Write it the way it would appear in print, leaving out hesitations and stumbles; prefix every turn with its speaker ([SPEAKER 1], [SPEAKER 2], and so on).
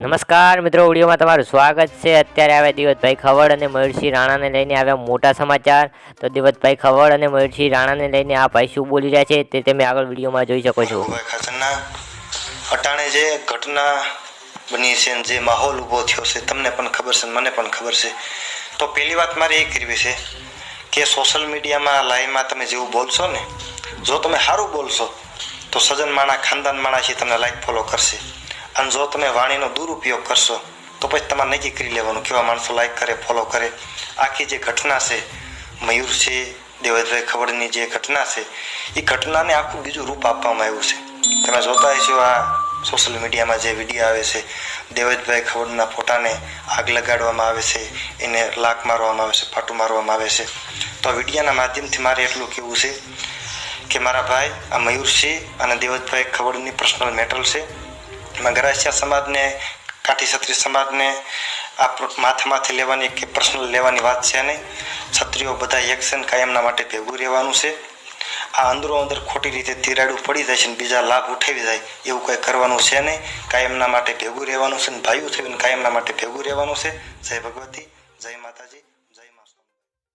[SPEAKER 1] નમસ્કાર મિત્રો, વિડીયોમાં તમારું સ્વાગત છે। અત્યારે આવ્યા દિવતભાઈ ખવડ અને મયુરસિંહ રાણાને લઈને આવ્યા મોટા સમાચાર। તો દિવતભાઈ ખવડ અને મયુરસિંહ રાણાને લઈને આ ભાઈ શું બોલી રહ્યા છે તે તમે આગળ વિડીયોમાં જોઈ શકો છો।
[SPEAKER 2] અટાણે જે ઘટના બની છે, જે માહોલ ઊભો થયો છે, તમને પણ ખબર છે, મને પણ ખબર છે। તો પહેલી વાત મારે એ કરવી છે કે સોશિયલ મીડિયામાં લાઈવમાં તમે જેવું બોલશો ને, જો તમે સારું બોલશો તો સજન માણા ખાનદાન માણસી તમને લાઈક ફોલો કરશે, અને જો તમે વાણીનો દુરુપયોગ કરશો તો પછી તમારે નક્કી કરી લેવાનું કેવા માણસો લાઈક કરે, ફોલો કરે। આખી જે ઘટના છે મયુરસિંહ દેવતભાઈ ખવડની જે ઘટના છે, એ ઘટનાને આખું બીજું રૂપ આપવામાં આવ્યું છે। તમે જોતા હશો આ સોશિયલ મીડિયામાં જે વિડીયો આવે છે, દેવતભાઈ ખવડના ફોટાને આગ લગાડવામાં આવે છે, એને લાક મારવામાં આવે છે, ફાટું મારવામાં આવે છે। તો વિડીયાના માધ્યમથી મારે એટલું કહેવું છે કે મારા ભાઈ આ મયુરસિંહ અને દેવતભાઈ ખવડની પર્સનલ મેટર છે। એમાં ગરાસિયા સમાજને, કાઠી ક્ષત્રિય સમાજને આ માથે લેવાની કે પર્સનલ લેવાની વાત છે નહીં। ક્ષત્રિયો બધા એક્શન કાયમના માટે ભેગું રહેવાનું છે। આ અંદરો અંદર ખોટી રીતે તિરાડું પડી જાય છે ને બીજા લાભ ઉઠાવી જાય એવું કંઈ કરવાનું છે નહીં। કાયમના માટે ભેગું રહેવાનું છે ને ભાઈઓ થઈને કાયમના માટે ભેગું રહેવાનું છે। જય ભગવતી, જય માતાજી।